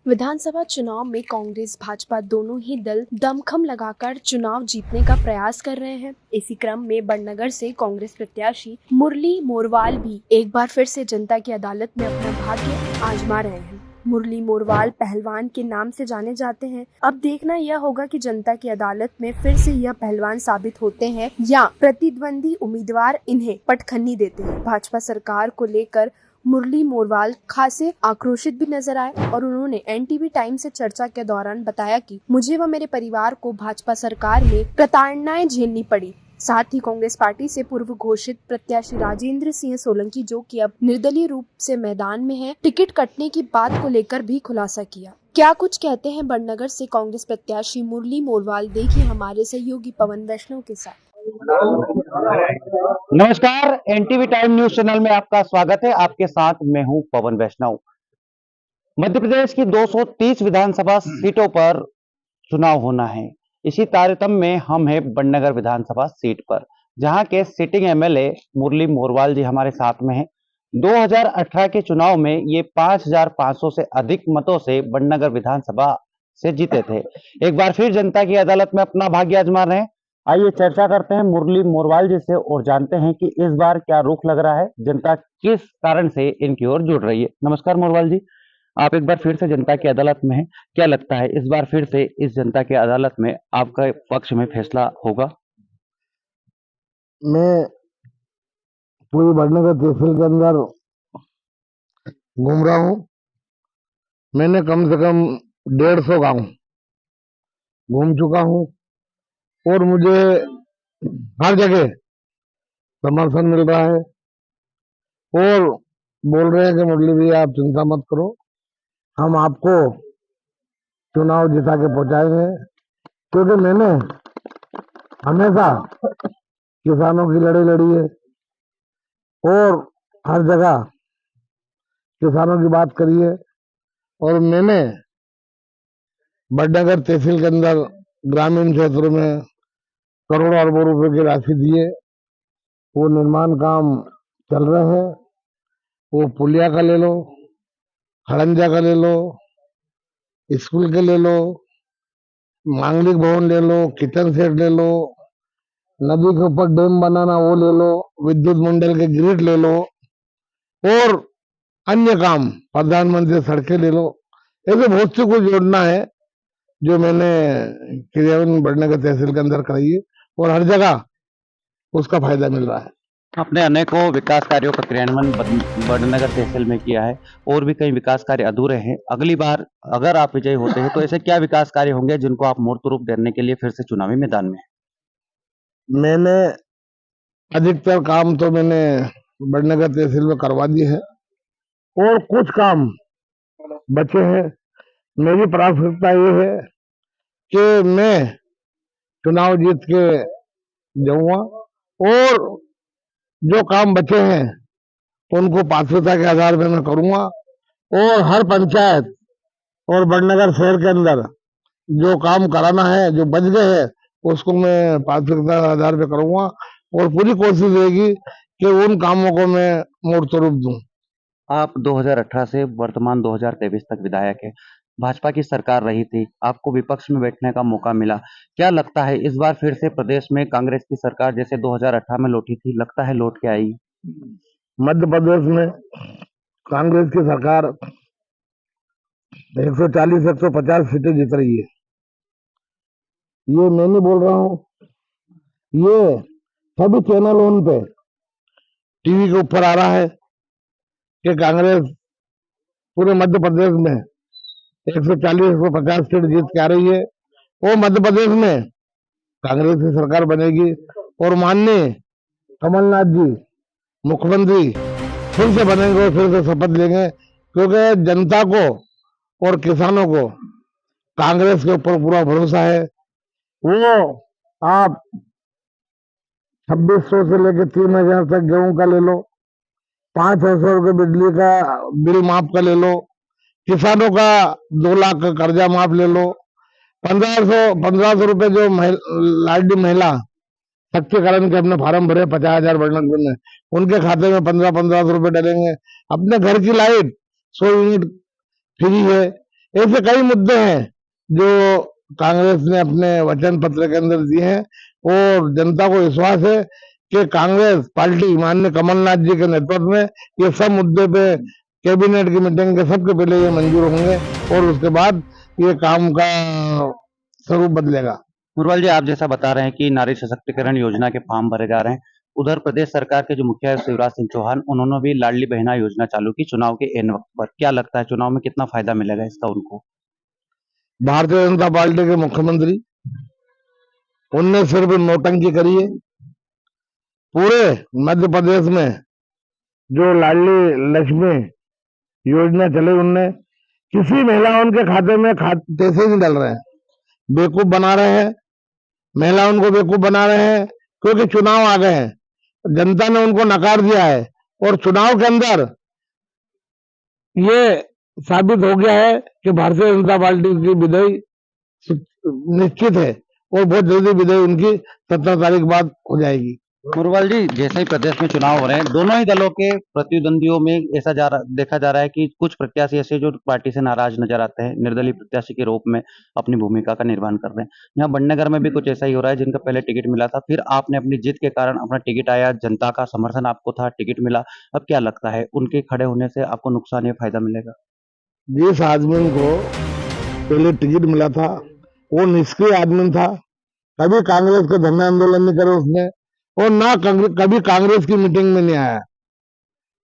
विधानसभा चुनाव में कांग्रेस भाजपा दोनों ही दल दमखम लगाकर चुनाव जीतने का प्रयास कर रहे हैं। इसी क्रम में बड़नगर से कांग्रेस प्रत्याशी मुरली मोरवाल भी एक बार फिर से जनता की अदालत में अपना भाग्य आजमा रहे हैं। मुरली मोरवाल पहलवान के नाम से जाने जाते हैं। अब देखना यह होगा कि जनता की अदालत में फिर से यह पहलवान साबित होते हैं या प्रतिद्वंदी उम्मीदवार इन्हें पटखनी देते हैं। भाजपा सरकार को लेकर मुरली मोरवाल खासे आक्रोशित भी नजर आए और उन्होंने एनटीवी टाइम से चर्चा के दौरान बताया कि मुझे व मेरे परिवार को भाजपा सरकार में प्रताड़नाएं झेलनी पड़ी। साथ ही कांग्रेस पार्टी से पूर्व घोषित प्रत्याशी राजेंद्र सिंह सोलंकी, जो कि अब निर्दलीय रूप से मैदान में हैं, टिकट कटने की बात को लेकर भी खुलासा किया। क्या कुछ कहते हैं बड़नगर से कांग्रेस प्रत्याशी मुरली मोरवाल, देखिए हमारे सहयोगी पवन वैष्णव के साथ। नमस्कार, एनटीवी टाइम न्यूज चैनल में आपका स्वागत है। आपके साथ मैं हूं पवन वैष्णव। मध्य प्रदेश की 230 विधानसभा सीटों पर चुनाव होना है। इसी तारतम्य में हम हैं बड़नगर विधानसभा सीट पर, जहां के सिटिंग एमएलए मुरली मोरवाल जी हमारे साथ में हैं। 2018 के चुनाव में ये 5500 से अधिक मतों से बड़नगर विधानसभा से जीते थे। एक बार फिर जनता की अदालत में अपना भाग्य आजमा रहे हैं। आइए चर्चा करते हैं मुरली मोरवाल जी से और जानते हैं कि इस बार क्या रुख लग रहा है, जनता किस कारण से इनकी ओर जुड़ रही है। नमस्कार मोरवाल जी, आप एक बार फिर से जनता की अदालत में हैं। क्या लगता है इस बार फिर से इस जनता की अदालत में आपका पक्ष में फैसला होगा? मैं पूरी बड़नगर तहसील के अंदर घूम रहा हूँ। मैंने कम से कम 150 गांव घूम चुका हूँ और मुझे हर जगह समर्थन मिल रहा है और बोल रहे हैं कि मुरली भैया आप चिंता मत करो, हम आपको चुनाव जिता के पहुंचाएंगे। क्योंकि मैंने हमेशा किसानों की लड़ाई लड़ी है और हर जगह किसानों की बात करी है और मैंने बड़नगर तहसील के अंदर ग्रामीण क्षेत्रों में करोड़ों अरबों रुपए की राशि दी है। वो निर्माण काम चल रहे हैं। वो पुलिया का ले लो, खड़ंजा का ले लो, स्कूल के ले लो, मांगलिक भवन ले लो, किचन सेट ले लो, नदी के ऊपर डैम बनाना वो ले लो, विद्युत मंडल के ग्रिड ले लो और अन्य काम प्रधानमंत्री सड़कें ले लो। ऐसे बहुत सी कुछ योजना है जो मैंने क्रियान्वयन बड़नगर तहसील के अंदर कराई है और हर जगह उसका फायदा मिल रहा है। आपने अनेकों विकास कार्यों का क्रियान्वयन बड़नगर तहसील में किया है और भी कई विकास कार्य अधूरे हैं। अगली बार अगर आप विजयी होते हैं तो ऐसे क्या विकास कार्य होंगे जिनको आप मूर्त रूप देने के लिए फिर से चुनावी मैदान में? मैंने अधिकतर काम तो मैंने बड़नगर तहसील में करवा दिए हैं और कुछ काम बचे हैं। मेरी प्राथमिकता ये है कि मैं चुनाव जीत के जाऊंगा और जो काम बचे हैं उनको प्राथमिकता के आधार पर मैं करूंगा और हर पंचायत और बड़नगर शहर के अंदर जो काम कराना है, जो बच गए हैं, उसको मैं प्राथमिकता के आधार पर करूंगा और पूरी कोशिश रहेगी कि उन कामों को मैं मूर्त रूप दूं। आप 2018 से वर्तमान 2023 तक विधायक है। भाजपा की सरकार रही थी, आपको विपक्ष में बैठने का मौका मिला। क्या लगता है इस बार फिर से प्रदेश में कांग्रेस की सरकार जैसे 2018 में लौटी थी, लगता है लौट के आएगी? मध्य प्रदेश में कांग्रेस की सरकार 140-150 सीटें जीत रही है। ये मैं नहीं बोल रहा हूँ, ये सभी चैनलों पे टीवी के ऊपर आ रहा है कि कांग्रेस पूरे मध्य प्रदेश में 140-150 सीट जीत के आ रही है। वो मध्य प्रदेश में कांग्रेस की सरकार बनेगी और माननीय कमलनाथ जी मुख्यमंत्री फिर से बनेंगे और फिर से शपथ लेंगे, क्योंकि जनता को और किसानों को कांग्रेस के ऊपर पूरा भरोसा है। वो आप 2600 से लेकर 3000 तक गेहूं का ले लो, 500 रुपये बिजली का बिल माफ का ले लो, किसानों का 2 लाख का कर्जा माफ ले लो, 1500 रुपये जो लाडली महिला सक्षीकरण के अपने फार्म भरे 50,000 बड़नगर में, उनके खाते में 1500 रुपये डलेंगे। अपने घर की लाइट 100 यूनिट फ्री है। ऐसे कई मुद्दे हैं जो कांग्रेस ने अपने वचन पत्र के अंदर दिए हैं और जनता को विश्वास है कि कांग्रेस पार्टी माननीय कमलनाथ जी के नेतृत्व में ये सब मुद्दे पे कैबिनेट की मीटिंग के सबके पहले ये मंजूर होंगे और उसके बाद ये काम का स्वरूप बदलेगा। मुरवाल जी, आप जैसा बता रहे हैं कि नारी सशक्तिकरण योजना के फॉर्म भरे जा रहे हैं, उधर प्रदेश सरकार के जो मुखिया है शिवराज सिंह चौहान, उन्होंने भी लाडली बहना योजना चालू की चुनाव के एन वक्त पर। क्या लगता है चुनाव में कितना फायदा मिलेगा इसका उनको? भारतीय जनता पार्टी के मुख्यमंत्री उनने सिर्फ नोटंकी करी है। पूरे मध्य प्रदेश में जो लाडली लक्ष्मी योजना चले उनने किसी महिलाओं के खाते में पैसे नहीं डाल रहे हैं, बेवकूफ बना रहे हैं, महिलाओं को बेवकूफ बना रहे हैं क्योंकि चुनाव आ गए हैं, जनता ने उनको नकार दिया है और चुनाव के अंदर ये साबित हो गया है कि भारतीय जनता पार्टी की विजयी निश्चित है और बहुत जल्दी विजयी उनकी 17 तारीख बाद हो जाएगी। मुरवाल जी, जैसे ही प्रदेश में चुनाव हो रहे हैं, दोनों ही दलों के प्रतिद्वंदियों में ऐसा देखा जा रहा है कि कुछ प्रत्याशी ऐसे जो पार्टी से नाराज नजर आते हैं, निर्दलीय प्रत्याशी के रूप में अपनी भूमिका का निर्वहन कर रहे हैं। यहाँ बड़नगर में भी कुछ ऐसा ही हो रहा है, जिनका पहले टिकट मिला था, फिर आपने अपनी जीत के कारण अपना टिकट आया, जनता का समर्थन आपको था, टिकट मिला। अब क्या लगता है उनके खड़े होने से आपको नुकसान या फायदा मिलेगा? जिस आदमी को पहले टिकट मिला था वो निष्क्रिय आदमी था, कभी कांग्रेस का धरना आंदोलन नहीं करे उसने और ना कभी कांग्रेस की मीटिंग में नहीं आया।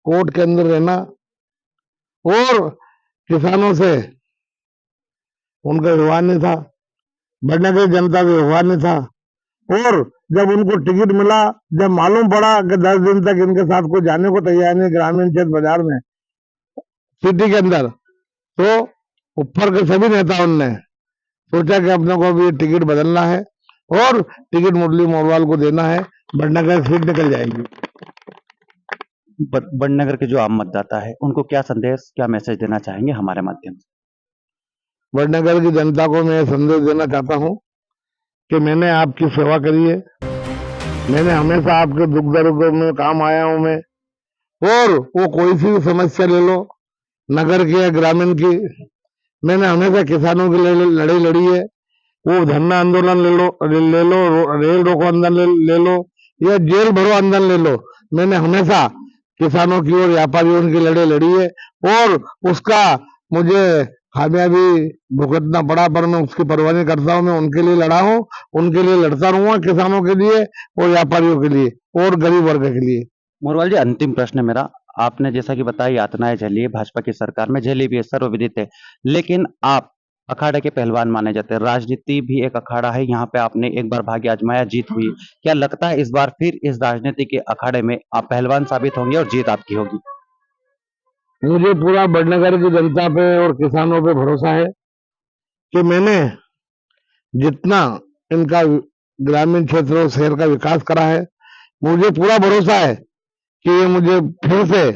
कोर्ट के अंदर रहना और किसानों से उनका व्यवहार नहीं था, बड़नगर की जनता का व्यवहार नहीं था और जब उनको टिकट मिला, जब मालूम पड़ा कि 10 दिन तक इनके साथ कोई जाने को तैयार नहीं ग्रामीण क्षेत्र बाजार में सिटी के अंदर, तो ऊपर के सभी नेताओं ने सोचा कि अपने को भी टिकट बदलना है और टिकट मुरली मोरवाल को देना है, बड़नगर सीट निकल जाएगी। बड़नगर के जो आम मतदाता है उनको क्या संदेश, क्या मैसेज देना चाहेंगे हमारे माध्यम से? बड़नगर की जनता को मैं संदेश देना चाहता हूं कि मैंने आपकी सेवा करी है, मैंने हमेशा आपके दुख दर्द में काम आया हूं मैं, और वो कोई सी भी समस्या ले लो, नगर की या ग्रामीण की, मैंने हमेशा किसानों की लड़ाई लड़ी है। वो धरना आंदोलन ले लो, रेल रोको आंदोलन ले लो या जेल भरो आंदोलन ले लो, मैंने हमेशा किसानों की और व्यापारियों की लड़ाई लड़ी है और उसका मुझे खामियाबी भुगतना पड़ा, पर मैं उसकी परवाह नहीं करता हूँ। मैं उनके लिए लड़ा हूँ, उनके लिए लड़ता रहूंगा, किसानों के लिए और व्यापारियों के लिए और गरीब वर्ग के लिए। मुरवाल जी, अंतिम प्रश्न मेरा, आपने जैसा कि बताया यातनाएं झेली है, भाजपा की सरकार में झेली भी है, सर्वविदित है, लेकिन आप अखाड़े के पहलवान माने जाते हैं, राजनीति भी एक अखाड़ा है, यहाँ पे आपने एक बार भाग्य आजमाया, जीत हुई। क्या लगता है इस बार फिर इस राजनीति के अखाड़े में आप पहलवान साबित होंगे और जीत आपकी होगी? मुझे पूरा बड़नगर की जनता पे और किसानों पे भरोसा है कि मैंने जितना इनका ग्रामीण क्षेत्र और शहर का विकास करा है, मुझे पूरा भरोसा है कि ये मुझे फिर से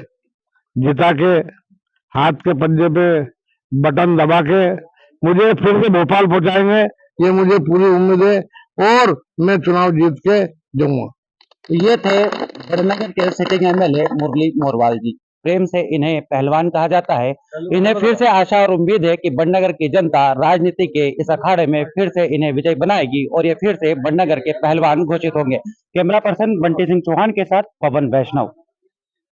जिता के हाथ के पंजे पे बटन दबा के मुझे फिर से भोपाल पहुंचाएंगे, ये मुझे पूरी उम्मीद है और मैं चुनाव जीत के जाऊंगा। ये थे बड़नगर के सिटिंग एमएलए मुरली मोरवाल जी। प्रेम से इन्हें पहलवान कहा जाता है। इन्हें फिर से आशा और उम्मीद है कि बड़नगर की जनता राजनीति के इस अखाड़े में फिर से इन्हें विजय बनाएगी और ये फिर से बड़नगर के पहलवान घोषित होंगे। कैमरा पर्सन बंटी सिंह चौहान के साथ पवन वैष्णव।